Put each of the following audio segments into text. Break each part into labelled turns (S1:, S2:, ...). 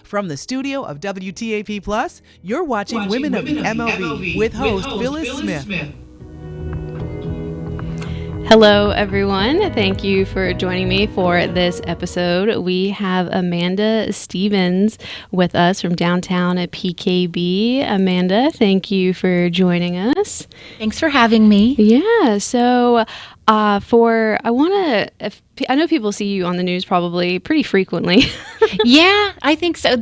S1: From the studio of WTAP Plus, you're watching Women of the MLB with host Phyllis Smith.
S2: Hello, everyone. Thank you for joining me for this episode. We have Amanda Stevens with us from downtown at PKB. Amanda, thank you for joining us.
S3: Thanks for having me.
S2: Yeah. So, I know people see you on the news probably pretty frequently.
S3: Yeah, I think so.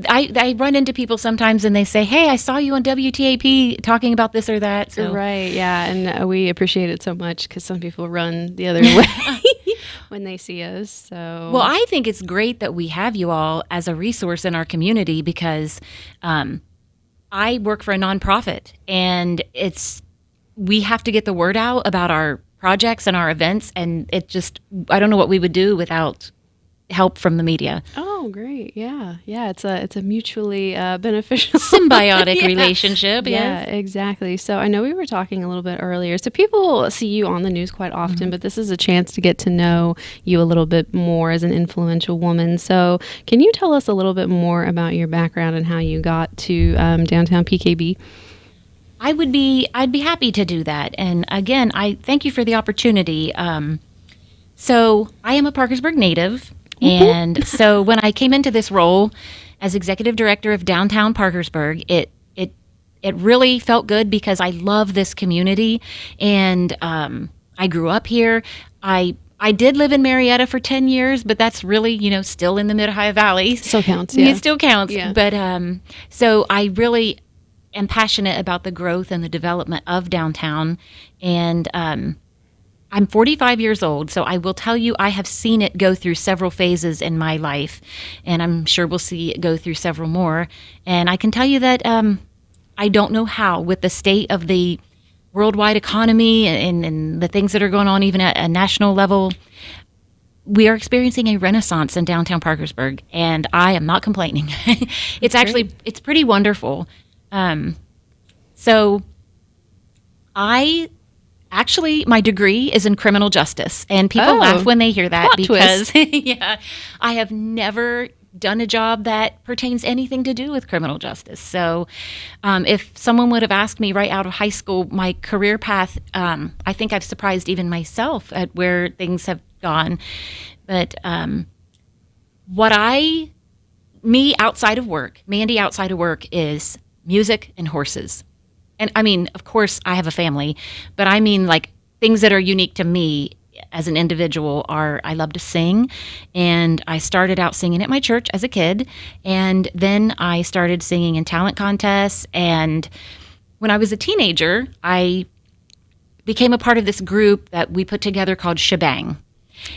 S3: I run into people sometimes and they say, "Hey, I saw you on WTAP talking about this or that." So.
S2: Right. Yeah. And we appreciate it so much because some people run the other way when they see us. So.
S3: Well, I think it's great that we have you all as a resource in our community because I work for a nonprofit and we have to get the word out about our projects and our events, and I don't know what we would do without help from the media.
S2: Oh, great. Yeah. It's a mutually beneficial
S3: symbiotic relationship.
S2: Yeah,
S3: yes.
S2: Exactly. So I know we were talking a little bit earlier. So people see you on the news quite often, but this is a chance to get to know you a little bit more as an influential woman. So can you tell us a little bit more about your background and how you got to downtown PKB?
S3: I'd be happy to do that. And again, I thank you for the opportunity. So I am a Parkersburg native. And so when I came into this role as executive director of downtown Parkersburg, it really felt good because I love this community. And I grew up here. I did live in Marietta for 10 years, but that's really, still in the Mid-Ohio Valley.
S2: Still counts, yeah.
S3: It still counts.
S2: Yeah.
S3: But so I really am passionate about the growth and the development of downtown. And I'm 45 years old, so I will tell you I have seen it go through several phases in my life, and I'm sure we'll see it go through several more. And I can tell you that I don't know how, with the state of the worldwide economy and the things that are going on even at a national level, we are experiencing a renaissance in downtown Parkersburg, and I am not complaining. It's pretty wonderful. So my degree is in criminal justice, and people laugh when they hear that because I have never done a job that pertains anything to do with criminal justice. So if someone would have asked me right out of high school, my career path, I think I've surprised even myself at where things have gone. But Mandy outside of work is music and horses. And I mean, of course, I have a family, but I mean, like, things that are unique to me as an individual are I love to sing. And I started out singing at my church as a kid. And then I started singing in talent contests. And when I was a teenager, I became a part of this group that we put together called Shebang.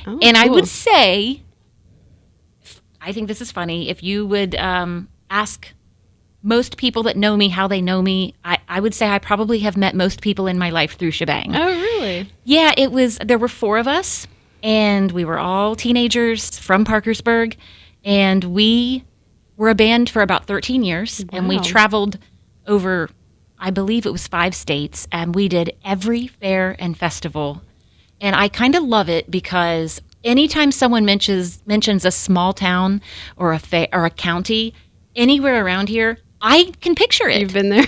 S2: Oh,
S3: and
S2: cool.
S3: I would say, I think this is funny, if you would ask most people that know me how they know me, I would say I probably have met most people in my life through Shebang.
S2: Oh, really?
S3: Yeah, there were 4 of us, and we were all teenagers from Parkersburg, and we were a band for about 13 years,
S2: Wow.
S3: and we traveled over, I believe it was 5 states, and we did every fair and festival. And I kind of love it because anytime someone mentions a small town or a county anywhere around here, I can picture it.
S2: You've been there.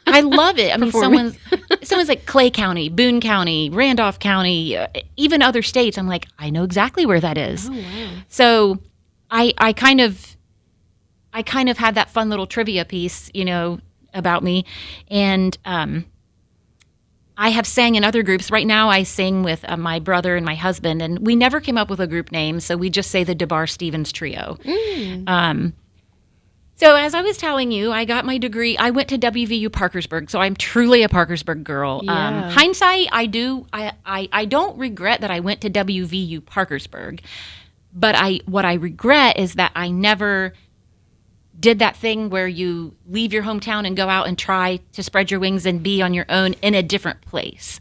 S3: I love it. I mean, someone's like Clay County, Boone County, Randolph County, even other states. I'm like, I know exactly where that is.
S2: Oh, wow.
S3: So I kind of had that fun little trivia piece, about me. And I have sang in other groups. Right now I sing with my brother and my husband, and we never came up with a group name, so we just say the DeBar Stevens Trio. So as I was telling you, I got my degree. I went to WVU Parkersburg, so I'm truly a Parkersburg girl.
S2: Yeah.
S3: Hindsight, I don't regret that I went to WVU Parkersburg, but what I regret is that I never did that thing where you leave your hometown and go out and try to spread your wings and be on your own in a different place.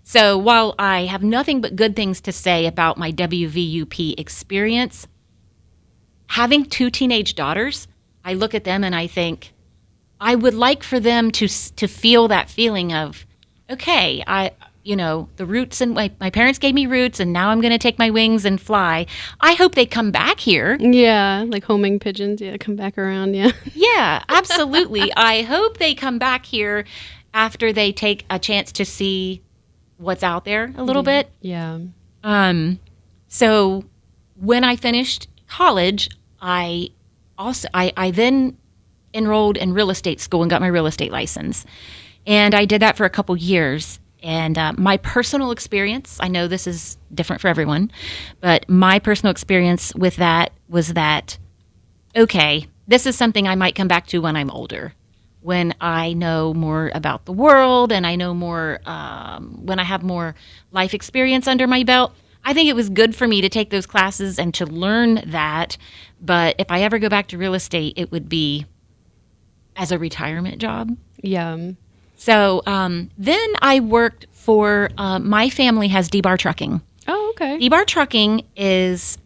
S3: So while I have nothing but good things to say about my WVUP experience, having 2 teenage daughters, I look at them and I think, I would like for them to feel that feeling of, okay, the roots, and my parents gave me roots, and now I'm going to take my wings and fly. I hope they come back here.
S2: Yeah, like homing pigeons. Yeah, come back around. Yeah.
S3: Yeah, absolutely. I hope they come back here after they take a chance to see what's out there a little bit.
S2: Yeah.
S3: So when I finished college, I then enrolled in real estate school and got my real estate license. And I did that for a couple years. And my personal experience, I know this is different for everyone, but my personal experience with that was that, okay, this is something I might come back to when I'm older, when I know more about the world and I know more, when I have more life experience under my belt. I think it was good for me to take those classes and to learn that. But if I ever go back to real estate, it would be as a retirement job.
S2: Yeah.
S3: So then I worked for, my family has D-Bar Trucking.
S2: Oh, okay.
S3: D-Bar Trucking has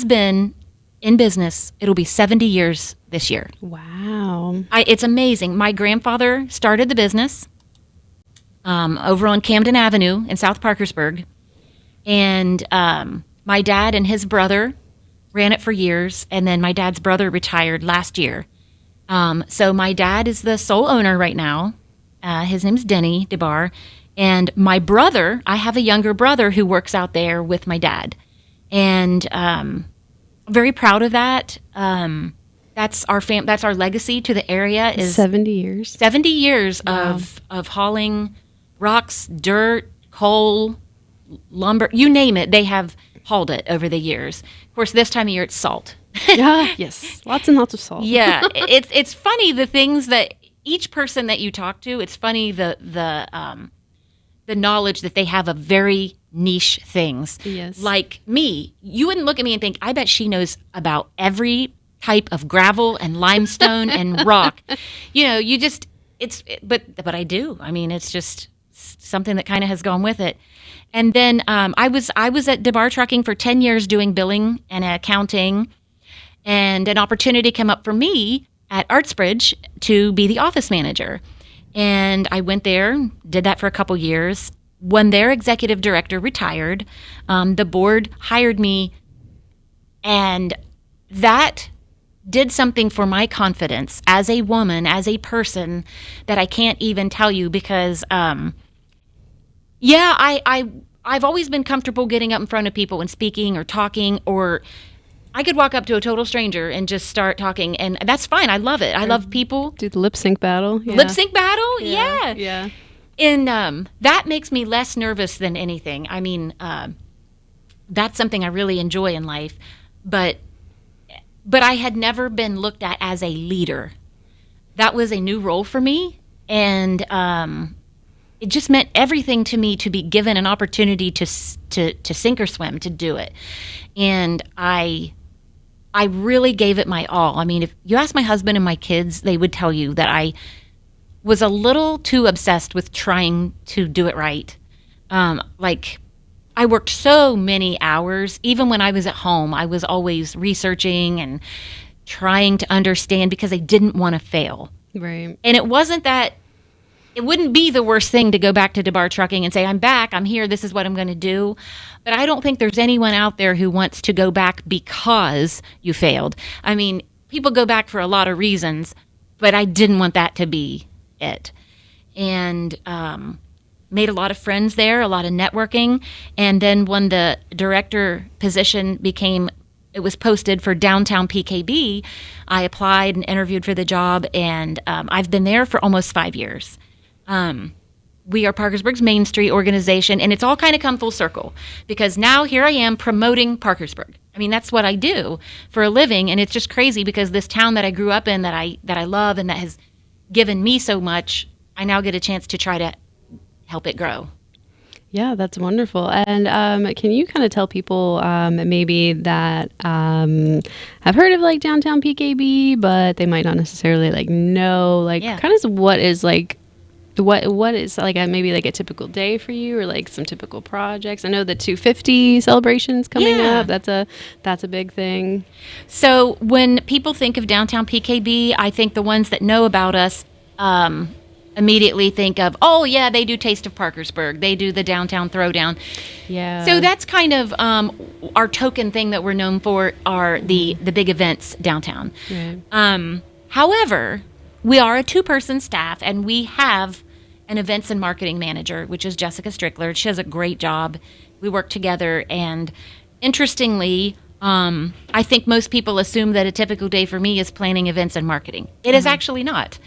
S3: been in business. It'll be 70 years this year.
S2: Wow.
S3: It's amazing. My grandfather started the business over on Camden Avenue in South Parkersburg. And my dad and his brother ran it for years. And then my dad's brother retired last year. So my dad is the sole owner right now. His name's Denny DeBar. And my brother, I have a younger brother who works out there with my dad. And I'm very proud of that. That's our legacy to the area is
S2: 70 years.
S3: 70 years
S2: Wow.
S3: of hauling rocks, dirt, coal, lumber, you name it. They have hauled it over the years. Of course, this time of year it's salt.
S2: Yeah. Yes. Lots and lots of salt.
S3: Yeah, it's funny the things that each person that you talk to. It's funny the knowledge that they have of very niche things.
S2: Yes.
S3: Like me, you wouldn't look at me and think, I bet she knows about every type of gravel and limestone and rock. But I do. I mean, it's just something that kind of has gone with it. And then I was at DeBar Trucking for 10 years doing billing and accounting, and an opportunity came up for me at Artsbridge to be the office manager. And I went there, did that for a couple years. When their executive director retired, the board hired me, and that did something for my confidence as a woman, as a person, that I can't even tell you because, I've always been comfortable getting up in front of people and speaking or talking, or I could walk up to a total stranger and just start talking, and that's fine. I love it. I love people.
S2: Do the lip sync battle. Yeah.
S3: Lip sync battle? Yeah.
S2: Yeah.
S3: And that makes me less nervous than anything. I mean, that's something I really enjoy in life. But I had never been looked at as a leader. That was a new role for me. And it just meant everything to me to be given an opportunity to sink or swim, to do it. And I really gave it my all. I mean, if you ask my husband and my kids, they would tell you that I was a little too obsessed with trying to do it right. I worked so many hours. Even when I was at home, I was always researching and trying to understand because I didn't want to fail.
S2: Right.
S3: And it wasn't that, it wouldn't be the worst thing to go back to DeBar Trucking and say, I'm back, I'm here, this is what I'm going to do. But I don't think there's anyone out there who wants to go back because you failed. I mean, people go back for a lot of reasons, but I didn't want that to be it. And made a lot of friends there, a lot of networking. And then when the director position it was posted for downtown PKB, I applied and interviewed for the job, and I've been there for almost 5 years. We are Parkersburg's Main Street organization, and it's all kind of come full circle because now here I am promoting Parkersburg. I mean, that's what I do for a living, and it's just crazy because this town that I grew up in, that I love, and that has given me so much, I now get a chance to try to help it grow.
S2: Yeah, that's wonderful. And can you kind of tell people maybe that have heard of like downtown PKB, but they might not necessarily like know kind of what is like what is like maybe like a typical day for you, or like some typical projects? I know the 250 celebrations coming up. That's a big thing.
S3: So when people think of downtown PKB, I think the ones that know about us immediately think of, oh yeah, they do Taste of Parkersburg, they do the Downtown Throwdown.
S2: Yeah.
S3: So that's kind of our token thing that we're known for are the big events downtown.
S2: Right.
S3: However, we are a 2-person staff, and we have an events and marketing manager, which is Jessica Strickler. She does a great job. We work together, and interestingly, I think most people assume that a typical day for me is planning events and marketing. It is actually not.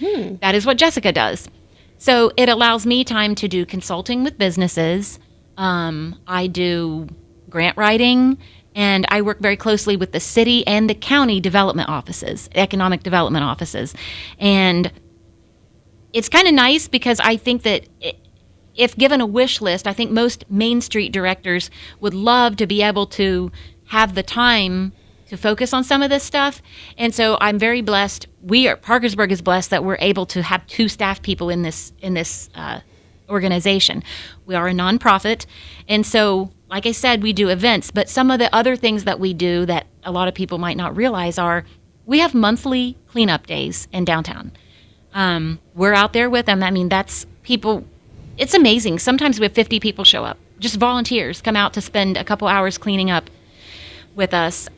S3: That is what Jessica does. So it allows me time to do consulting with businesses. I do grant writing, and I work very closely with the city and the county development offices, economic development offices. And it's kind of nice because I think that if given a wish list, I think most Main Street directors would love to be able to have the time to focus on some of this stuff. And so I'm very blessed. Parkersburg is blessed that we're able to have 2 staff people in this organization. We are a nonprofit. And so, like I said, we do events, but some of the other things that we do that a lot of people might not realize are we have monthly cleanup days in downtown. We're out there with them. I mean, that's people, it's amazing. Sometimes we have 50 people show up, just volunteers come out to spend a couple hours cleaning up with us.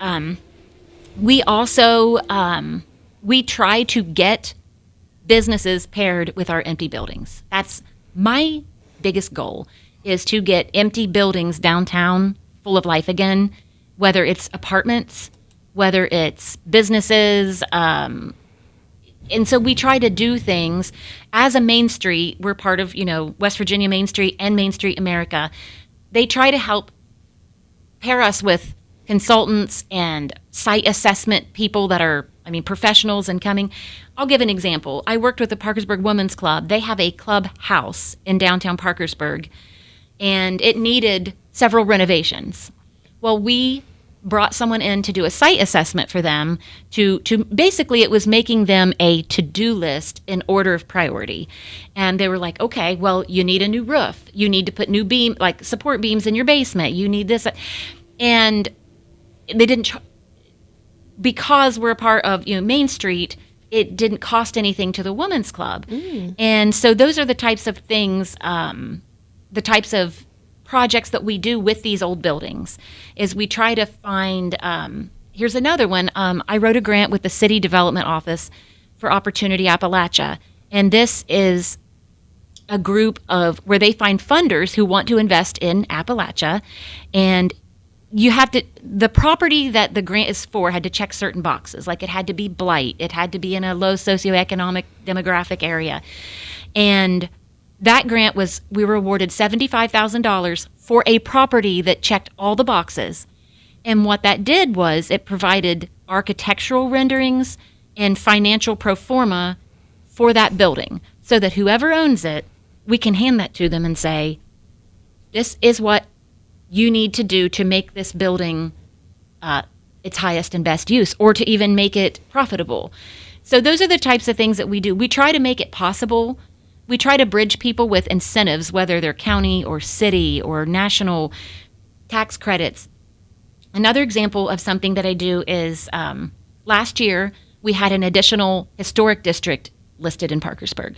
S3: We also, we try to get businesses paired with our empty buildings. That's my biggest goal, is to get empty buildings downtown full of life again, whether it's apartments, whether it's businesses. And so we try to do things as a Main Street. We're part of, West Virginia Main Street and Main Street America. They try to help pair us with consultants and site assessment people that are, professionals and coming. I'll give an example. I worked with the Parkersburg Women's Club. They have a clubhouse in downtown Parkersburg, and it needed several renovations. Well, we brought someone in to do a site assessment for them to basically, it was making them a to-do list in order of priority. And they were like, okay, well, you need a new roof. You need to put new support beams in your basement. You need this. And they didn't, because we're a part of Main Street, it didn't cost anything to the Women's Club. And so those are the types of things, the types of projects that we do with these old buildings, is we try to find, here's another one. I wrote a grant with the City Development Office for Opportunity Appalachia. And this is a group of where they find funders who want to invest in Appalachia. And you have to, the property that the grant is for had to check certain boxes. Like it had to be blight. It had to be in a low socioeconomic demographic area. And that grant we were awarded $75,000 for a property that checked all the boxes. And what that did was it provided architectural renderings and financial pro forma for that building, so that whoever owns it, we can hand that to them and say, this is what you need to do to make this building its highest and best use, or to even make it profitable. So those are the types of things that we do. We try to make it possible. We try to bridge people with incentives, whether they're county or city or national tax credits. Another example of something that I do is last year we had an additional historic district listed in Parkersburg.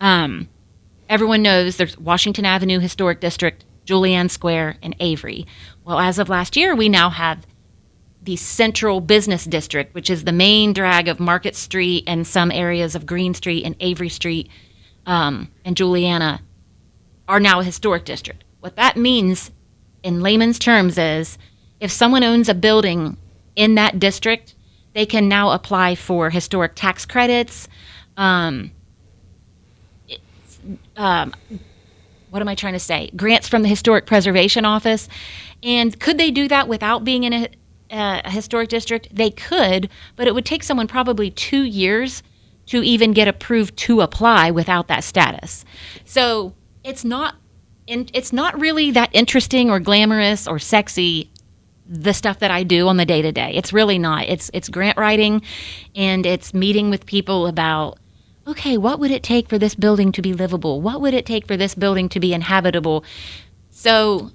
S3: Everyone knows there's Washington Avenue Historic District, Julianne Square, and Avery. Well, as of last year, we now have the Central Business District, which is the main drag of Market Street and some areas of Green Street and Avery Street and Juliana are now a historic district. What that means in layman's terms is if someone owns a building in that district, they can now apply for historic tax credits. What am I trying to say? Grants from the Historic Preservation Office. And could they do that without being in a historic district? They could, but it would take someone probably 2 years to even get approved to apply without that status. So it's not really that interesting or glamorous or sexy, the stuff that I do on the day-to-day. It's really not. It's grant writing, and it's meeting with people about, okay, what would it take for this building to be livable? What would it take for this building to be inhabitable? So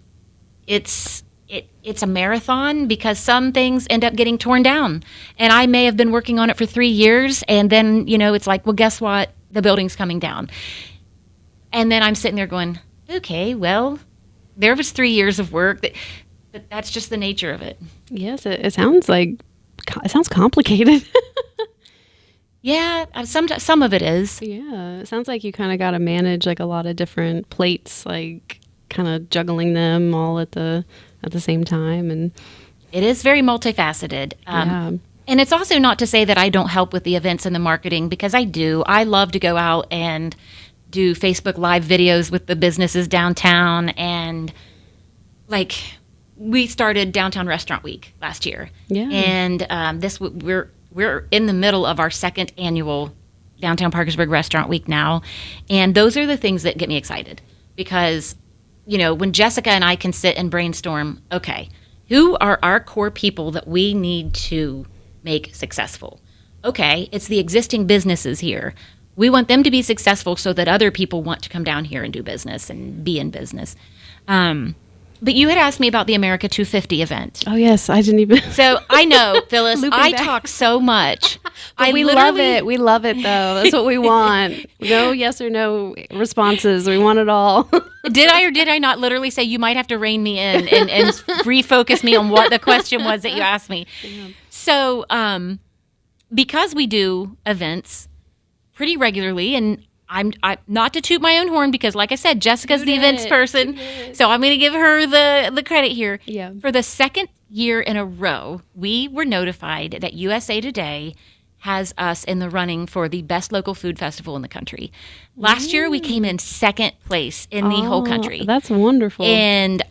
S3: it's a marathon, because some things end up getting torn down. And I may have been working on it for 3 years, and then, it's like, well, guess what? the building's coming down. And then I'm sitting there going, okay, well, there was 3 years of work. That's just the nature of it.
S2: Yes, it sounds like it sounds complicated.
S3: Yeah, some of it is.
S2: Yeah, it sounds like you kind of got to manage like a lot of different plates, like kind of juggling them all at the same time, and
S3: it is very multifaceted.
S2: Yeah.
S3: And it's also not to say that I don't help with the events and the marketing, because I do. I love to go out and do Facebook Live videos with the businesses downtown, and like we started Downtown Restaurant Week last year.
S2: Yeah.
S3: And we're in the middle of our second annual Downtown Parkersburg Restaurant Week now. And those are the things that get me excited, because, when Jessica and I can sit and brainstorm, okay, who are our core people that we need to make successful? Okay, it's the existing businesses here. We want them to be successful so that other people want to come down here and do business and be in business. But you had asked me about the America 250 event.
S2: Oh yes, I didn't even.
S3: So I know, Phyllis, I
S2: back.
S3: talk so much.
S2: We love it. We love it, though. That's what we want. No yes or no responses. We want it all.
S3: Did I or did I not literally say you might have to rein me in and refocus me on what the question was that you asked me? Yeah. So because we do events pretty regularly, and I'm not to toot my own horn, because like I said, Jessica's the events person. So I'm going to give her the credit here.
S2: Yeah.
S3: For the second year in a row, we were notified that USA Today has us in the running for the best local food festival in the country. Last year, we came in second place in the whole country.
S2: That's wonderful.
S3: And,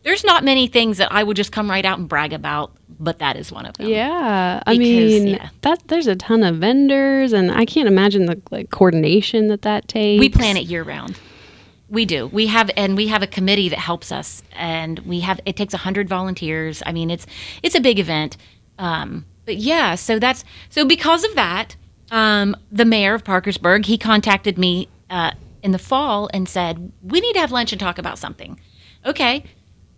S3: there's not many things that I would just come right out and brag about, but that is one of them.
S2: Yeah. There's a ton of vendors, and I can't imagine the coordination that takes.
S3: We plan it year round. We do. We have a committee that helps us, and it takes 100 volunteers. I mean, it's a big event. But yeah, so because of that, the mayor of Parkersburg, he contacted me in the fall and said, we need to have lunch and talk about something. Okay.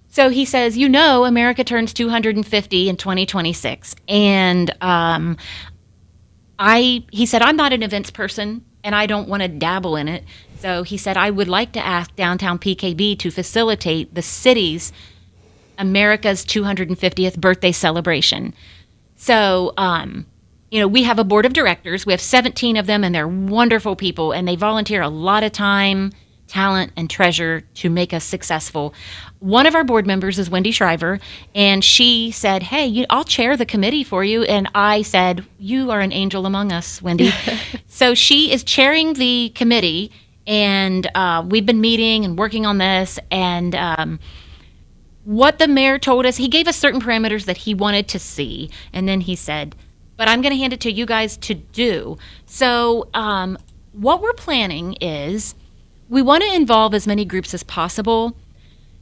S3: So he says, America turns 250 in 2026. And he said, I'm not an events person, and I don't want to dabble in it. So he said, I would like to ask Downtown PKB to facilitate the city's America's 250th birthday celebration. So, we have a board of directors. We have 17 of them, and they're wonderful people, and they volunteer a lot of time, talent, and treasure to make us successful. One of our board members is Wendy Shriver, and she said, hey, I'll chair the committee for you. And I said, you are an angel among us, Wendy. So she is chairing the committee, and we've been meeting and working on this. And what the mayor told us, he gave us certain parameters that he wanted to see. And then he said, but I'm going to hand it to you guys to do. So what we're planning is we want to involve as many groups as possible.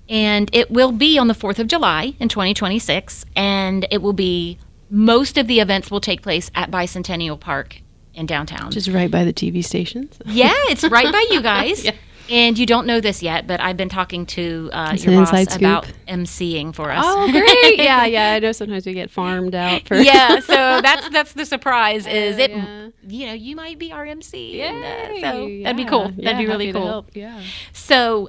S3: And it will be on the 4th of July in 2026. And it will be, most of the events will take place at Bicentennial Park in downtown.
S2: Just right by the TV stations.
S3: Yeah, it's right by you guys.
S2: Yeah.
S3: And you don't know this yet, but I've been talking to your boss about emceeing for us.
S2: Oh, great. Yeah. I know sometimes we get farmed out for...
S3: Yeah, so that's the surprise is it, you might be our MC. And, so that'd be cool. That'd be really cool.
S2: Yeah.
S3: So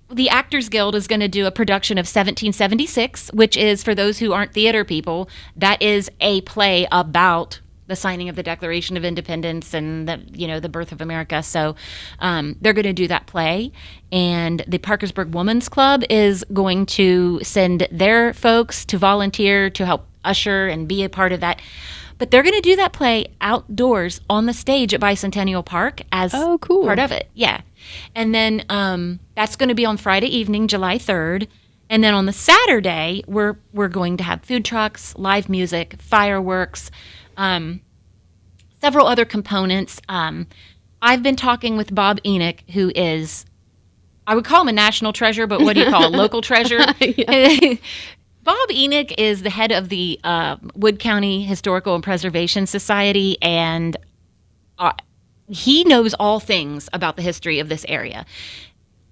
S3: the Actors Guild is going to do a production of 1776, which is, for those who aren't theater people, that is a play about the signing of the Declaration of Independence and the birth of America. So they're going to do that play. And the Parkersburg Women's Club is going to send their folks to volunteer to help usher and be a part of that. But they're going to do that play outdoors on the stage at Bicentennial Park as part of it. Yeah. And then that's going to be on Friday evening, July 3rd. And then on the Saturday, we're going to have food trucks, live music, fireworks, several other components. I've been talking with Bob Enoch, who is, I would call him a national treasure, but what do you call a local treasure? Bob Enoch is the head of the Wood County Historical and Preservation Society, and he knows all things about the history of this area.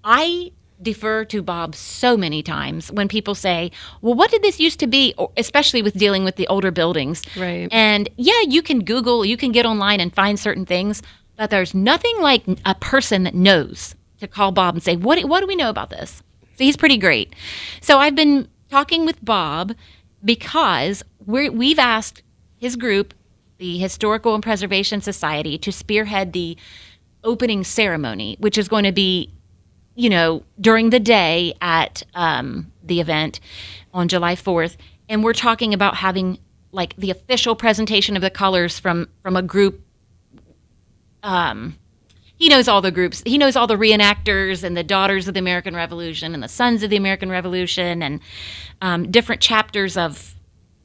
S3: I defer to Bob so many times when people say, well, what did this used to be? Or especially with dealing with the older buildings.
S2: Right.
S3: And yeah, you can Google, you can get online and find certain things, but there's nothing like a person that knows to call Bob and say, what do we know about this? So he's pretty great. So I've been talking with Bob because we've asked his group, the Historical and Preservation Society, to spearhead the opening ceremony, which is going to be, during the day at the event on July 4th. And we're talking about having like the official presentation of the colors from a group. He knows all the groups. He knows all the reenactors and the Daughters of the American Revolution and the Sons of the American Revolution and different chapters of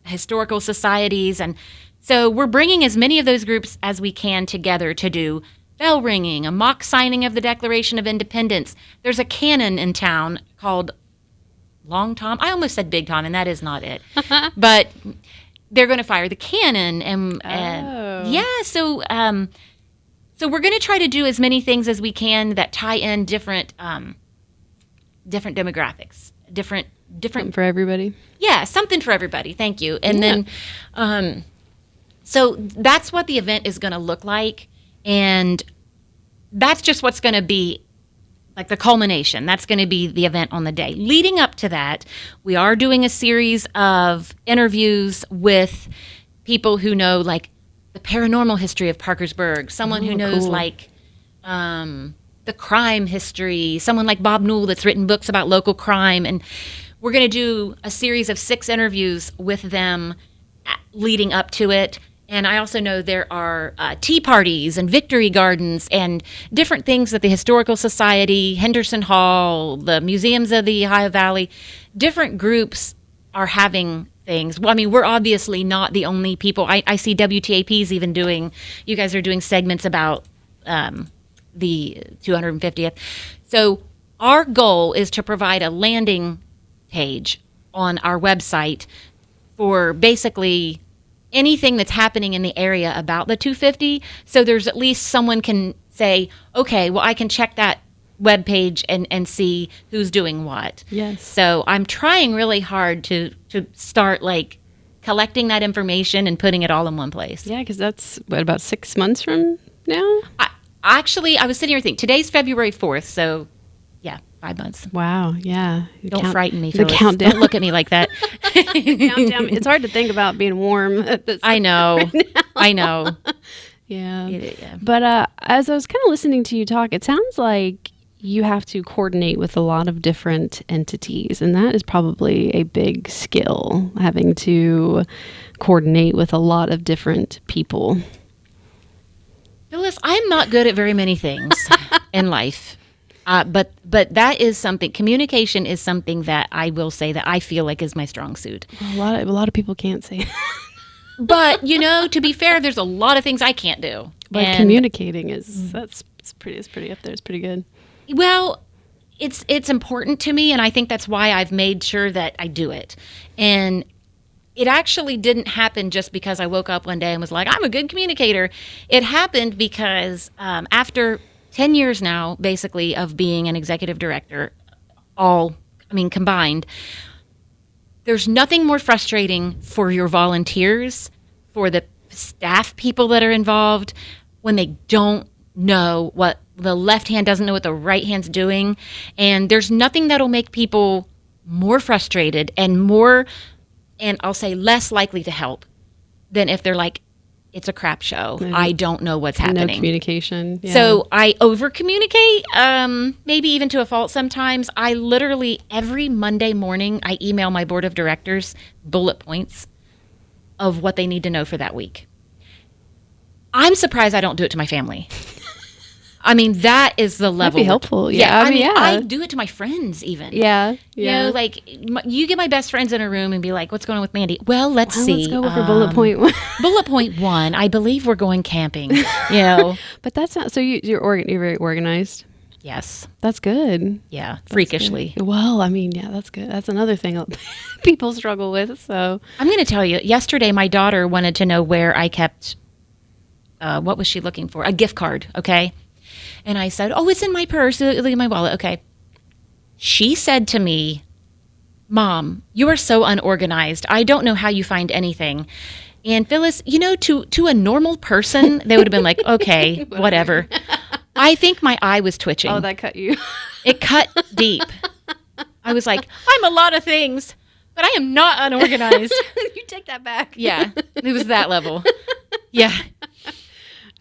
S3: historical societies. And so we're bringing as many of those groups as we can together to do bell ringing, a mock signing of the Declaration of Independence. There's a cannon in town called Long Tom. I almost said Big Tom, and that is not it. But they're going to fire the cannon. So we're going to try to do as many things as we can that tie in different demographics, different
S2: Something for everybody.
S3: Yeah, something for everybody. Thank you. And then, so that's what the event is going to look like. And that's just what's going to be like the culmination. That's going to be the event on the day. Leading up to that, we are doing a series of interviews with people who know like the paranormal history of Parkersburg, someone who knows like the crime history, someone like Bob Newell that's written books about local crime. And we're going to do a series of 6 interviews with them leading up to it. And I also know there are tea parties and victory gardens and different things that the Historical Society, Henderson Hall, the museums of the Ohio Valley, different groups are having things. Well, I mean, we're obviously not the only people. I see WTAP's even you guys are doing segments about the 250th. So our goal is to provide a landing page on our website for basically anything that's happening in the area about the 250. So there's at least someone can say, okay, well, I can check that webpage and see who's doing what.
S2: Yes.
S3: So I'm trying really hard to start like collecting that information and putting it all in one place.
S2: Yeah, because that's about 6 months from now?
S3: I was sitting here thinking, today's February 4th, so yeah, 5 months.
S2: Wow, yeah.
S3: Don't frighten me,
S2: the
S3: Phyllis.
S2: countdown.
S3: Don't look at me like that.
S2: Countdown. It's hard to think about being warm at this
S3: I know.
S2: right now.
S3: I know.
S2: Yeah.
S3: Yeah.
S2: But as I was kind of listening to you talk, it sounds like you have to coordinate with a lot of different entities, and that is probably a big skill, having to coordinate with a lot of different people.
S3: Phyllis, I'm not good at very many things in life. But that is something, communication is something that I will say that I feel like is my strong suit.
S2: A lot of people can't say.
S3: But, to be fair, there's a lot of things I can't do.
S2: But communicating it's pretty up there. It's pretty good.
S3: Well, it's important to me, and I think that's why I've made sure that I do it. And it actually didn't happen just because I woke up one day and was like, I'm a good communicator. It happened because after 10 years now, basically, of being an executive director, combined, there's nothing more frustrating for your volunteers, for the staff people that are involved, when they don't know what the left hand doesn't know what the right hand's doing. And there's nothing that'll make people more frustrated and I'll say less likely to help than if they're like, it's a crap show. I don't know what's happening.
S2: No communication. Yeah.
S3: So I over communicate, maybe even to a fault sometimes. I literally every Monday morning, I email my board of directors bullet points of what they need to know for that week. I'm surprised I don't do it to my family. I mean, that is the level.
S2: That'd be helpful.
S3: Yeah.
S2: Yeah.
S3: I do it to my friends even.
S2: Yeah. Yeah.
S3: Like you get my best friends in a room and be like, what's going on with Mandy? Well, let's see.
S2: Let's go with her bullet point one.
S3: Bullet point 1, I believe we're going camping.
S2: But that's not, so you're very organized.
S3: Yes.
S2: That's good.
S3: Yeah. Freakishly.
S2: Good. Well, yeah, that's good. That's another thing people struggle with. So
S3: I'm going to tell you, yesterday my daughter wanted to know where I kept, what was she looking for? A gift card. Okay. And I said, oh, it's in my purse, in my wallet. Okay. She said to me, Mom, you are so unorganized. I don't know how you find anything. And Phyllis, to a normal person, they would have been like, okay, whatever. I think my eye was twitching.
S2: Oh, that cut you.
S3: It cut deep. I was like, I'm a lot of things, but I am not unorganized.
S2: You take that back.
S3: Yeah, it was that level. Yeah.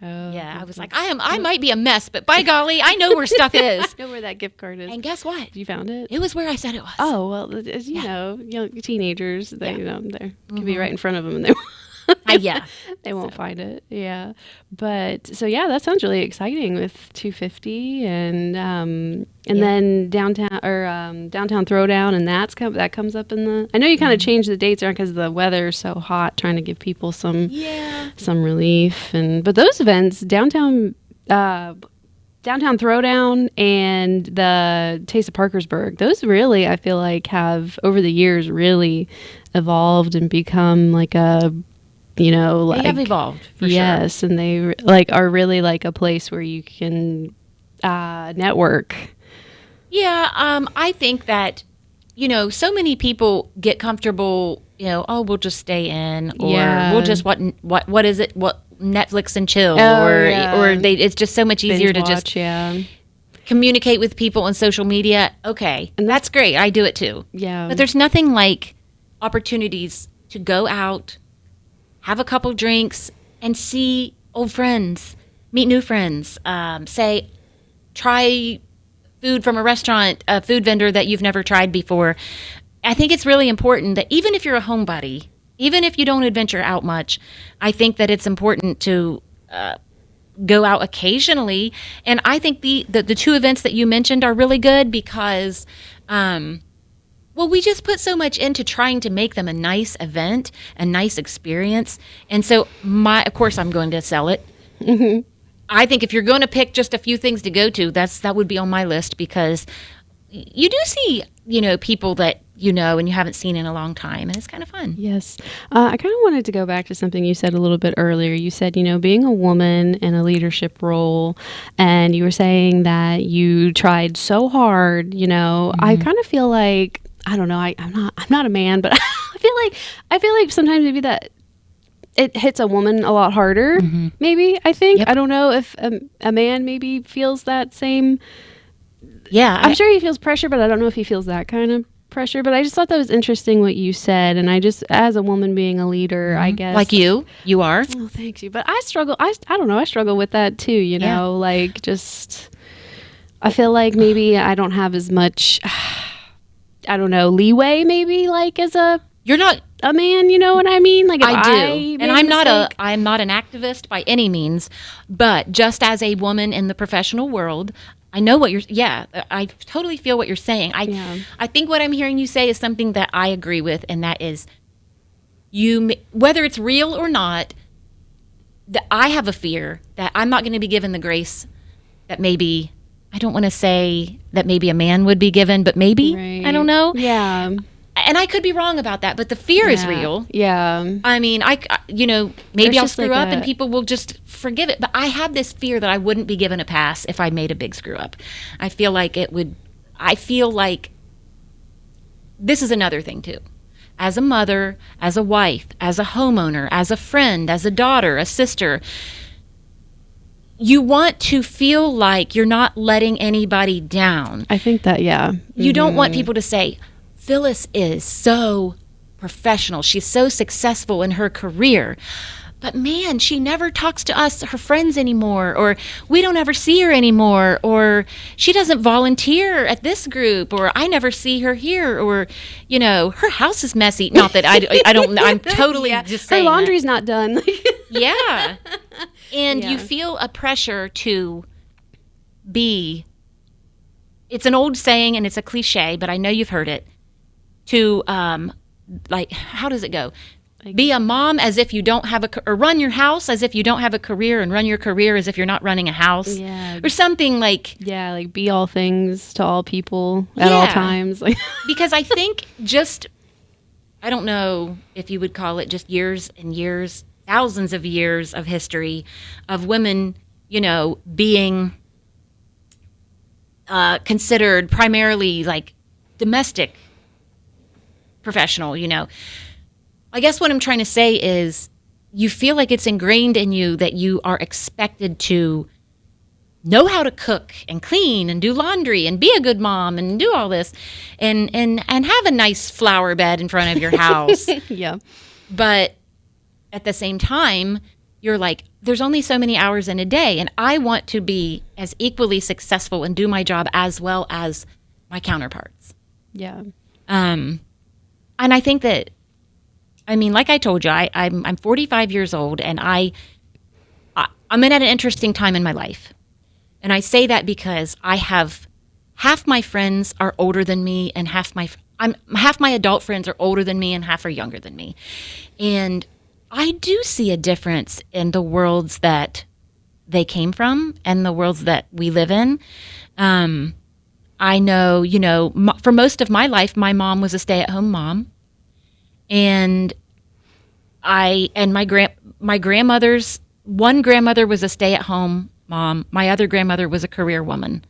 S2: Oh,
S3: Yeah, I was like, I might be a mess, but by golly, I know where stuff is.
S2: I know where that gift card is.
S3: And guess what?
S2: You found it?
S3: It was where I said it was.
S2: Oh, well, as you know, young teenagers, they, they could be right in front of them and
S3: Yeah.
S2: they won't find it. Yeah. But so, yeah, that sounds really exciting with 250 and then downtown throwdown. And that comes up in the, I know you kind of changed the dates around because the weather's so hot, trying to give people some relief. But those events, downtown throwdown and the Taste of Parkersburg, those really, I feel like, have over the years really evolved and become like a, they
S3: have evolved for sure.
S2: Yes, and they are really like a place where you can network.
S3: Yeah, I think that so many people get comfortable. We'll just stay in, or we'll just what is it? What Netflix and chill, or it's just so much easier
S2: Binge
S3: to
S2: watch,
S3: just communicate with people on social media. Okay, and that's great. I do it too.
S2: Yeah,
S3: but there's nothing like opportunities to go out, have a couple drinks, and see old friends, meet new friends, try food from a restaurant, a food vendor that you've never tried before. I think it's really important that even if you're a homebody, even if you don't adventure out much, I think that it's important to go out occasionally. And I think the two events that you mentioned are really good because we just put so much into trying to make them a nice event, a nice experience. And so of course I'm going to sell it. Mm-hmm. I think if you're going to pick just a few things to go to, that would be on my list because you do see, people that and you haven't seen in a long time, and it's kind of fun.
S2: Yes. I kind of wanted to go back to something you said a little bit earlier. You said, being a woman in a leadership role, and you were saying that you tried so hard, Mm-hmm. I kind of feel like, I don't know, I'm not a man, but I feel like sometimes maybe that it hits a woman a lot harder. Mm-hmm. Maybe, I think. Yep. I don't know if a man maybe feels that same.
S3: Yeah.
S2: I'm sure he feels pressure, but I don't know if he feels that kind of pressure. But I just thought that was interesting what you said. And I just, as a woman being a leader, I guess.
S3: Like you are.
S2: Oh, thank you. But I struggle. I don't know. I struggle with that too, like just, I feel like maybe I don't have as much, I don't know, leeway maybe like as
S3: you're not
S2: a man, you know what I mean? Like
S3: I do. And I'm not an activist by any means, but just as a woman in the professional world, I know what I totally feel what you're saying. I think what I'm hearing you say is something that I agree with, and that is whether it's real or not, that I have a fear that I'm not going to be given the grace that maybe, I don't want to say that maybe a man would be given, but maybe, right. I don't know.
S2: Yeah.
S3: And I could be wrong about that, but the fear is real.
S2: Yeah.
S3: I mean, maybe I'll screw up and people will just forgive it. But I have this fear that I wouldn't be given a pass if I made a big screw up. I feel like this is another thing too. As a mother, as a wife, as a homeowner, as a friend, as a daughter, a sister, you want to feel like you're not letting anybody down.
S2: I think that, yeah.
S3: You don't want people to say, Phyllis is so professional. She's so successful in her career. But man, she never talks to us, her friends anymore, or we don't ever see her anymore, or she doesn't volunteer at this group, or I never see her here, or, her house is messy. Not that I don't, I'm totally just saying
S2: her laundry's not done.
S3: Yeah. And you feel a pressure to be, it's an old saying and it's a cliche, but I know you've heard it, to, how does it go? Be a mom as if you don't have or run your house as if you don't have a career, and run your career as if you're not running a house.
S2: Yeah.
S3: Or something like.
S2: Yeah, like be all things to all people at all times.
S3: Because I think I don't know if you would call it just years and years, thousands of years of history of women, being considered primarily like domestic professional, you know. I guess what I'm trying to say is you feel like it's ingrained in you that you are expected to know how to cook and clean and do laundry and be a good mom and do all this and have a nice flower bed in front of your house.
S2: Yeah.
S3: But at the same time, you're like, there's only so many hours in a day, and I want to be as equally successful and do my job as well as my counterparts.
S2: Yeah.
S3: And I think that, I mean, like I told you, I'm 45 years old, and I'm at an interesting time in my life. And I say that because I have half my friends are older than me, and half my adult friends are older than me, and half are younger than me. And I do see a difference in the worlds that they came from and the worlds that we live in. I know, you know, for most of my life, my mom was a stay-at-home mom, and my grandmother's one grandmother was a stay-at-home mom. My other grandmother was a career woman,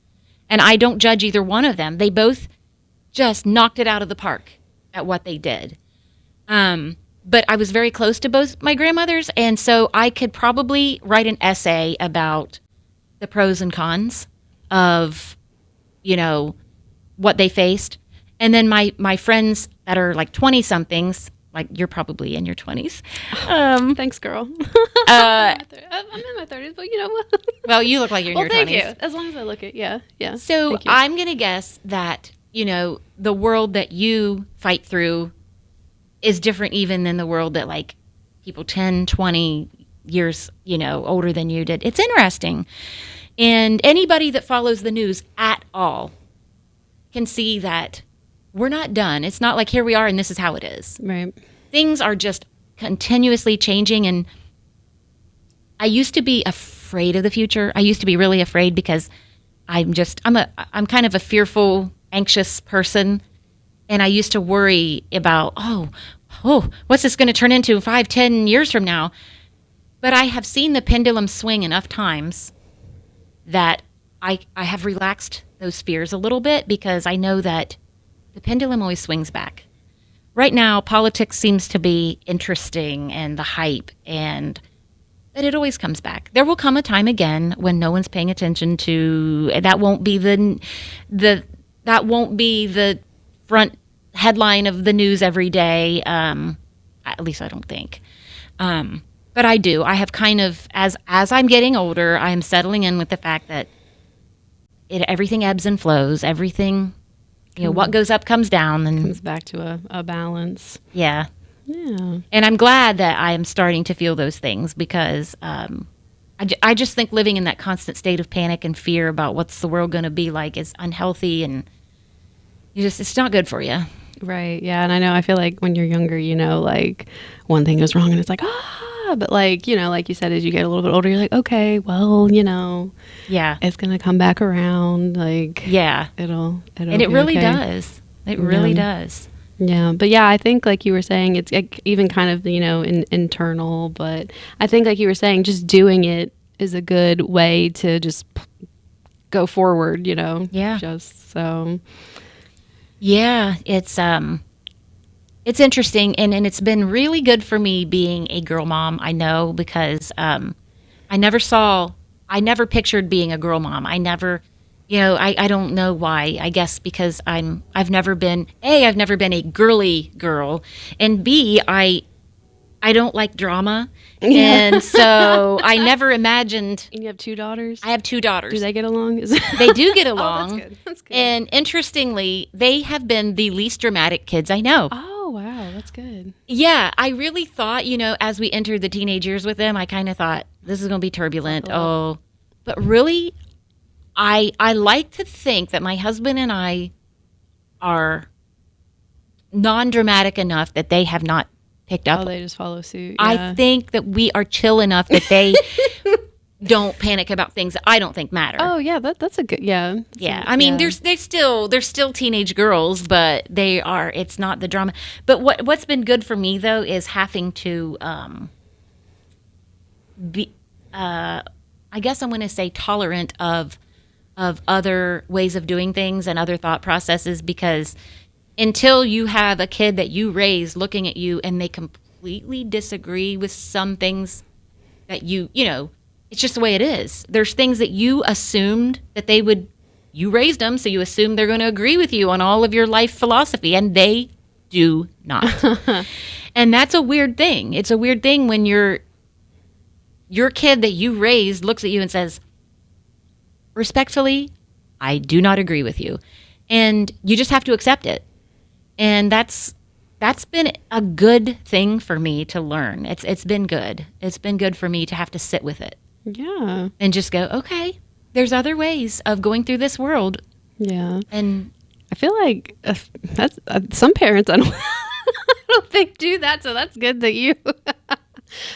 S3: and I don't judge either one of them. They both just knocked it out of the park at what they did. But I was very close to both my grandmothers, and so I could probably write an essay about the pros and cons of, you know, what they faced. And then my friends that are like 20-somethings, like you're probably in your 20s.
S2: Thanks, girl. I'm in my 30s, but you know what?
S3: Well, you look like you're in your 20s.
S2: Thank you. As long as I look it, yeah.
S3: So I'm going to guess that, you know, the world that you fight through is different even than the world that like people 10, 20 years, you know, older than you did. It's interesting. And anybody that follows the news at all can see that we're not done. It's not like here we are and this is how it is.
S2: Right.
S3: Things are just continuously changing. And I used to be afraid of the future. I used to be really afraid because I'm kind of a fearful, anxious person. And I used to worry about, oh, what's this going to turn into 5, 10 years from now? But I have seen the pendulum swing enough times that I have relaxed those fears a little bit, because I know that the pendulum always swings back. Right now, politics seems to be interesting and the hype, and but it always comes back. There will come a time again when no one's paying attention to, that won't be the front headline of the news every day. At least I don't think. But I do. I have kind of, as I'm getting older, I am settling in with the fact that everything ebbs and flows. Everything, you know, what goes up comes down, and
S2: Comes back to a balance.
S3: yeah.
S2: Yeah.
S3: And I'm glad that I am starting to feel those things, because I just think living in that constant state of panic and fear about what's the world going to be like is unhealthy, and it's not good for you.
S2: Right. Yeah. And I know, I feel like when you're younger, you know, like one thing goes wrong and it's like, but like, you know, like you said, as you get a little bit older, you're like, okay, well, you know,
S3: Yeah.
S2: it's going to come back around. Like,
S3: Yeah.
S2: it'll
S3: And it
S2: be
S3: really
S2: okay.
S3: does. It really does.
S2: Yeah. But yeah, I think like you were saying, it's like even kind of, you know, internal, but I think like you were saying, just doing it is a good way to just go forward, you know?
S3: Yeah.
S2: Just so.
S3: Yeah, it's interesting, and it's been really good for me being a girl mom. I know, because I never pictured being a girl mom. I never, you know, I don't know why. I guess because I've never been a girly girl, and B, I don't like drama, and so I never imagined.
S2: And you have 2 daughters?
S3: I have 2 daughters.
S2: Do they get along?
S3: They do get along.
S2: Oh, that's good. That's good.
S3: And interestingly, they have been the least dramatic kids I know.
S2: Oh, wow. That's good.
S3: Yeah, I really thought, you know, as we entered the teenage years with them, I kind of thought this is going to be turbulent. Oh, but really, I like to think that my husband and I are non-dramatic enough that they have not picked up.
S2: Oh, they just follow suit.
S3: I think that we are chill enough that they don't panic about things that I don't think matter.
S2: Oh, yeah. That's a good, yeah.
S3: Yeah, I mean, they're still teenage girls, but it's not the drama. But what's been good for me though is having to be, I guess I'm going to say, tolerant of of other ways of doing things and other thought processes, because until you have a kid that you raise looking at you and they completely disagree with some things that you know, it's just the way it is. There's things that you assumed that they would, you raised them, so you assume they're going to agree with you on all of your life philosophy, and they do not. And that's a weird thing. It's a weird thing when your kid that you raised looks at you and says, respectfully, I do not agree with you. And you just have to accept it. And that's been a good thing for me to learn. It's been good. It's been good for me to have to sit with it.
S2: Yeah.
S3: And just go, okay, there's other ways of going through this world.
S2: Yeah.
S3: And
S2: I feel like that's some parents I don't, I don't think do that. So that's good that you.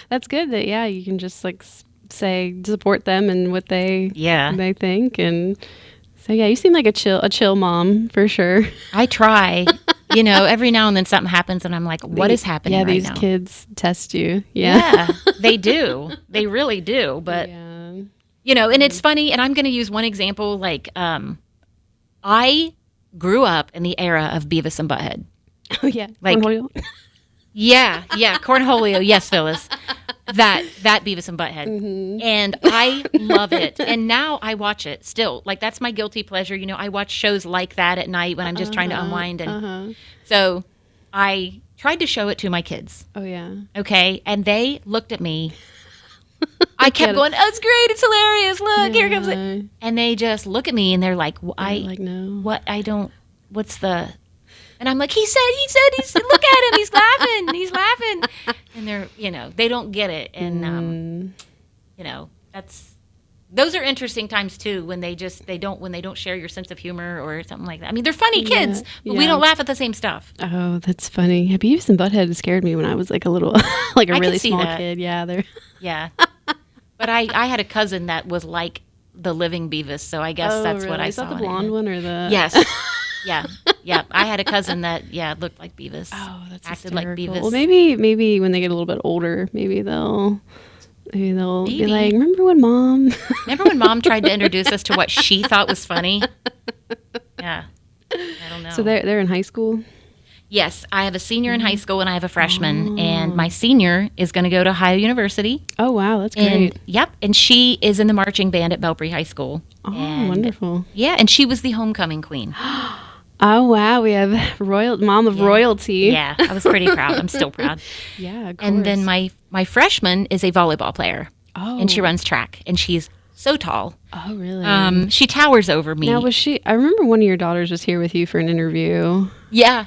S2: That's good that you can just like say support them and what they think, and so you seem like a chill mom for sure.
S3: I try. Every now and then something happens and I'm like, what is happening right now?
S2: Yeah, these kids test you. Yeah,
S3: they do. They really do. But, and it's funny, and I'm going to use one example. Like, I grew up in the era of Beavis and Butthead.
S2: Oh, yeah.
S3: Like, yeah, Cornholio. Yes, Phyllis. That Beavis and Butthead. Mm-hmm. And I love it. And now I watch it still. Like, that's my guilty pleasure. I watch shows like that at night when I'm just trying to unwind. And so I tried to show it to my kids.
S2: Oh, yeah.
S3: Okay. And they looked at me. I kept going, oh, it's great. It's hilarious. Look, here comes it. And they just look at me and they're like,
S2: no.
S3: What? What's the... And I'm like, he said, look at him, he's laughing. And they're, they don't get it. And, those are interesting times too, when they don't share your sense of humor or something like that. I mean, they're funny kids, but we don't laugh at the same stuff.
S2: Oh, that's funny. Yeah, Beavis and Butthead scared me when I was like a little, like a really small kid. Yeah, they're.
S3: Yeah. But I had a cousin that was like the living Beavis, so I guess that's
S2: really?
S3: what I
S2: Is
S3: saw.
S2: Is that the blonde one or the?
S3: Yes. Yeah. I had a cousin that looked like Beavis.
S2: Oh, that's
S3: acted
S2: hysterical.
S3: like Beavis.
S2: Well, maybe when they get a little bit older, maybe they'll be like, remember when mom
S3: tried to introduce us to what she thought was funny? Yeah. I don't know.
S2: So they're in high school?
S3: Yes, I have a senior in high school and I have a freshman, and my senior is going to go to Ohio University.
S2: Oh, wow, that's great.
S3: And she is in the marching band at Belpre High School.
S2: Oh, wonderful.
S3: Yeah, and she was the homecoming queen.
S2: Oh, wow, we have mom of royalty.
S3: Yeah, I was pretty proud. I'm still proud.
S2: Yeah, of course.
S3: And then my freshman is a volleyball player.
S2: Oh.
S3: And she runs track, and she's so tall.
S2: Oh, really?
S3: She towers over me.
S2: Now, I remember one of your daughters was here with you for an interview.
S3: Yeah,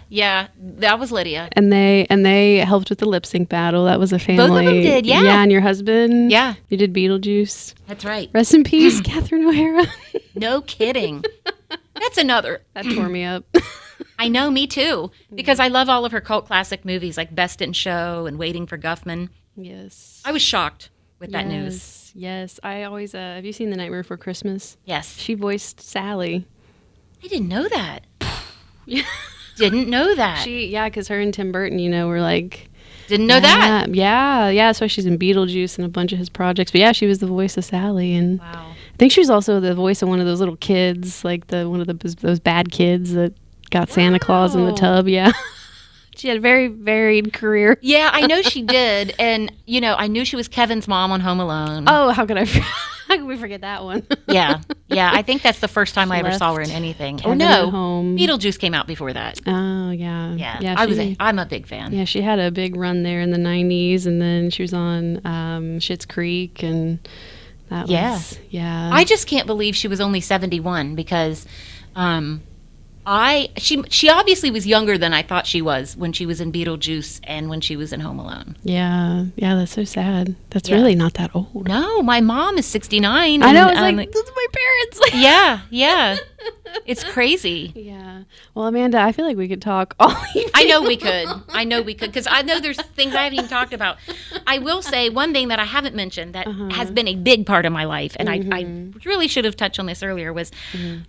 S3: that was Lydia.
S2: And they helped with the lip sync battle. That was a family.
S3: Both of them did, yeah.
S2: Yeah, and your husband.
S3: Yeah.
S2: You did Beetlejuice.
S3: That's right.
S2: Rest in peace, Catherine O'Hara.
S3: No kidding. That's another.
S2: That tore me up.
S3: I know, me too. Because I love all of her cult classic movies like Best in Show and Waiting for Guffman.
S2: Yes.
S3: I was shocked with that news.
S2: Yes. I always, have you seen The Nightmare Before Christmas?
S3: Yes.
S2: She voiced Sally.
S3: I didn't know that. Didn't know that.
S2: Because her and Tim Burton, were like...
S3: Didn't know that.
S2: Yeah. That's why she's in Beetlejuice and a bunch of his projects. But yeah, she was the voice of Sally. And
S3: wow.
S2: I think she was also the voice of one of those little kids, like those bad kids that got Santa Claus in the tub. Yeah. She had a very varied career.
S3: Yeah, I know she did. And, I knew she was Kevin's mom on Home Alone.
S2: Oh, how could we forget that one?
S3: Yeah. I think that's the first time I ever saw her in anything.
S2: Kevin at Home.
S3: Beetlejuice came out before that.
S2: Oh, yeah.
S3: Yeah, I'm a big fan.
S2: Yeah, she had a big run there in the 90s, and then she was on Schitt's Creek, and that was... Yeah.
S3: I just can't believe she was only 71 because... She obviously was younger than I thought she was when she was in Beetlejuice and when she was in Home Alone.
S2: Yeah, that's so sad. That's really not that old.
S3: No, my mom is 69.
S2: I know, I was like, those are my parents.
S3: Yeah. It's crazy.
S2: Yeah. Well, Amanda, I feel like we could talk all evening.
S3: I know we could because I know there's things I haven't even talked about. I will say one thing that I haven't mentioned that has been a big part of my life, and I really should have touched on this earlier, was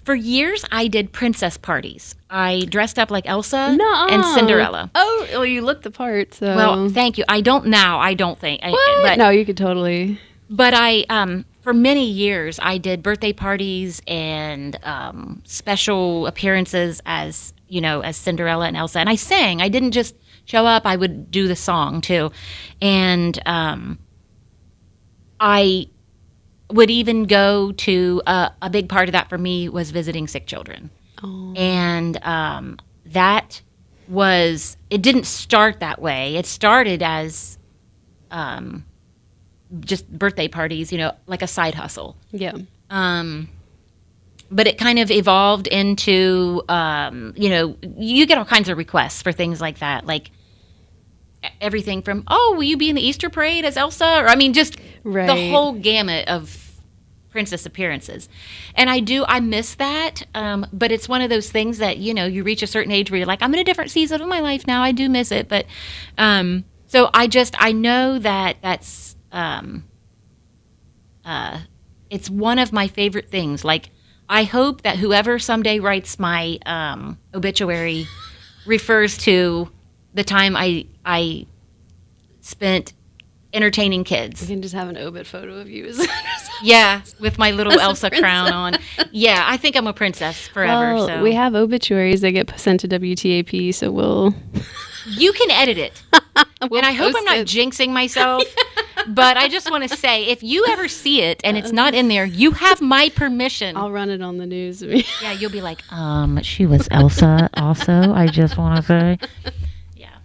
S3: for years I did princess parties. I dressed up like Elsa and Cinderella.
S2: Oh, well, you look the part. So.
S3: Well, thank you. I don't think.
S2: What? No, you could totally.
S3: But for many years, I did birthday parties and special appearances as Cinderella and Elsa. And I sang. I didn't just show up. I would do the song, too. And I would even go to a big part of that for me was visiting sick children.
S2: Oh.
S3: And it didn't start that way. It started as just birthday parties, like a side hustle.
S2: Yeah.
S3: But it kind of evolved into, you get all kinds of requests for things like that, like everything from, oh, will you be in the Easter parade as Elsa? Or, just the whole gamut of princess appearances. And I miss that. But it's one of those things that, you reach a certain age where you're like, I'm in a different season of my life now. I do miss it. But, so I know that that's, it's one of my favorite things. Like, I hope that whoever someday writes my obituary refers to the time I spent entertaining kids.
S2: We can just have an obit photo of you.
S3: Yeah, with my little Elsa crown on. Yeah, I think I'm a princess forever.
S2: Well,
S3: so
S2: we have obituaries that get sent to WTAP, so we'll...
S3: You can edit it.
S2: We'll
S3: and I hope
S2: post
S3: I'm not
S2: it.
S3: jinxing myself, but I just want to say, if you ever see it and it's not in there, you have my permission.
S2: I'll run it on the news.
S3: Yeah, you'll be like, she was Elsa also, I just want to say. Yeah.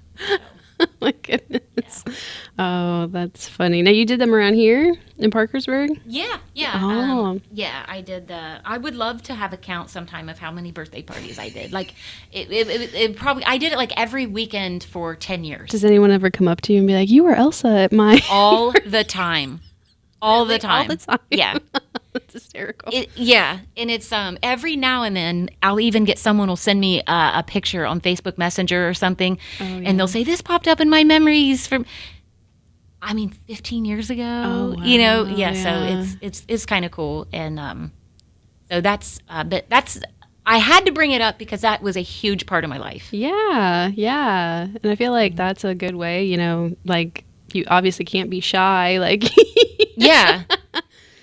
S2: Oh my goodness. Yeah. Oh, that's funny. Now, you did them around here in Parkersburg?
S3: Yeah.
S2: Oh.
S3: Yeah, I did. I would love to have a count sometime of how many birthday parties I did. Like, it probably, I did it like every weekend for 10 years.
S2: Does anyone ever come up to you and be like, you were Elsa at my...
S3: All the time. All the time.
S2: All the time.
S3: Yeah.
S2: That's hysterical.
S3: Yeah, and it's every now and then I'll even get someone will send me a picture on Facebook Messenger or something, and they'll say, this popped up in my memories from 15 years ago.
S2: Oh, wow.
S3: Yeah. So it's kind of cool, and so that's but that's I had to bring it up because that was a huge part of my life.
S2: Yeah, and I feel like that's a good way. Like, you obviously can't be shy. Like,
S3: yeah.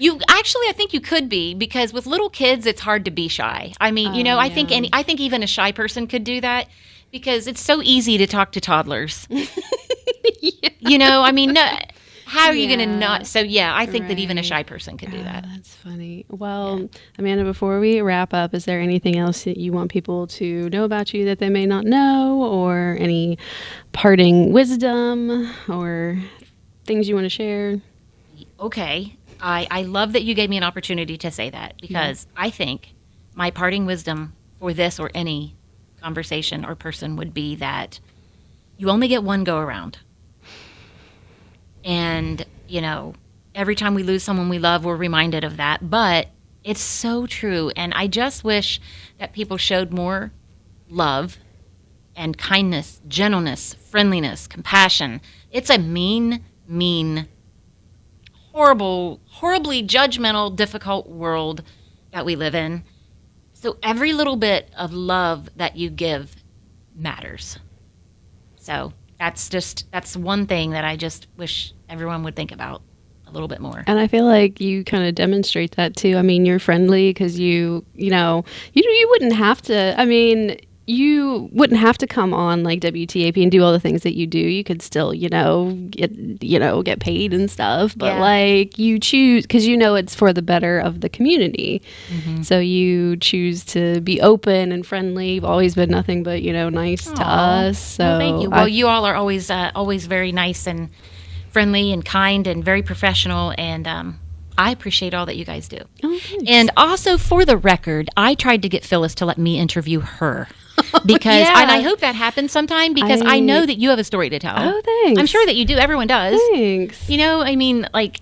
S3: I think you could be, because with little kids, it's hard to be shy. I think even a shy person could do that, because it's so easy to talk to toddlers.
S2: Yeah.
S3: No, how are you going to not? So yeah, I think that even a shy person could do that.
S2: That's funny. Well, Amanda, before we wrap up, is there anything else that you want people to know about you that they may not know, or any parting wisdom or things you want to share?
S3: Okay. I love that you gave me an opportunity to say that, because I think my parting wisdom for this or any conversation or person would be that you only get one go around. And, every time we lose someone we love, we're reminded of that. But it's so true. And I just wish that people showed more love and kindness, gentleness, friendliness, compassion. It's a mean, horribly judgmental, difficult world that we live in. So every little bit of love that you give matters. So that's one thing that I just wish everyone would think about a little bit more.
S2: And I feel like you kind of demonstrate that too. You're friendly because you wouldn't have to. You wouldn't have to come on like WTAP and do all the things that you do. You could still, get paid and stuff. But like, you choose, because it's for the better of the community. Mm-hmm. So you choose to be open and friendly. You've always been nothing but, nice to us. So
S3: well, thank you. Well, you all are always very nice and friendly and kind and very professional. And I appreciate all that you guys do.
S2: Oh,
S3: and also, for the record, I tried to get Phyllis to let me interview her. Because and I hope that happens sometime, because I know that you have a story to tell.
S2: Oh, thanks.
S3: I'm sure that you do. Everyone does.
S2: Thanks.
S3: Like,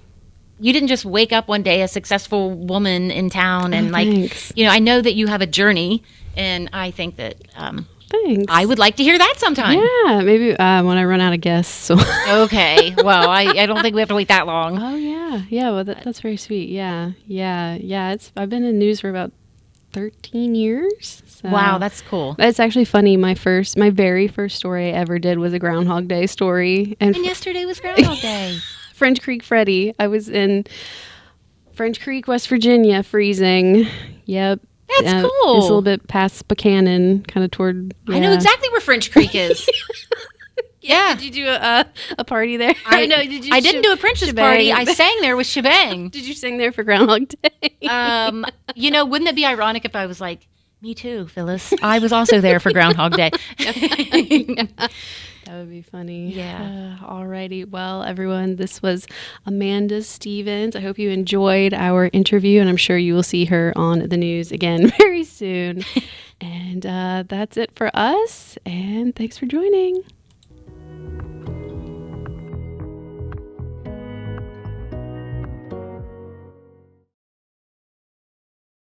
S3: you didn't just wake up one day a successful woman in town, and
S2: thanks.
S3: I know that you have a journey, and I think that
S2: thanks.
S3: I would like to hear that sometime.
S2: Yeah, maybe when I run out of guests. So.
S3: Okay. Well, I don't think we have to wait that long.
S2: Oh yeah. Well, that's very sweet. Yeah. I've been in news for about 13 years. So.
S3: Wow, that's cool.
S2: It's actually funny. My very first story I ever did was a Groundhog Day story. And
S3: yesterday was Groundhog Day.
S2: French Creek Freddy. I was in French Creek, West Virginia, freezing. Yep.
S3: That's cool.
S2: It's a little bit past Buchanan, kind of toward. Yeah.
S3: I know exactly where French Creek is. Yeah.
S2: Did you do a party there?
S3: I
S2: didn't
S3: do a Princess party. I sang there with Shebang.
S2: Did you sing there for Groundhog Day?
S3: Wouldn't it be ironic if I was like, me too, Phyllis. I was also there for Groundhog Day.
S2: That would be funny.
S3: Yeah.
S2: Alrighty. Well, everyone, this was Amanda Stevens. I hope you enjoyed our interview, and I'm sure you will see her on the news again very soon. And that's it for us. And thanks for joining.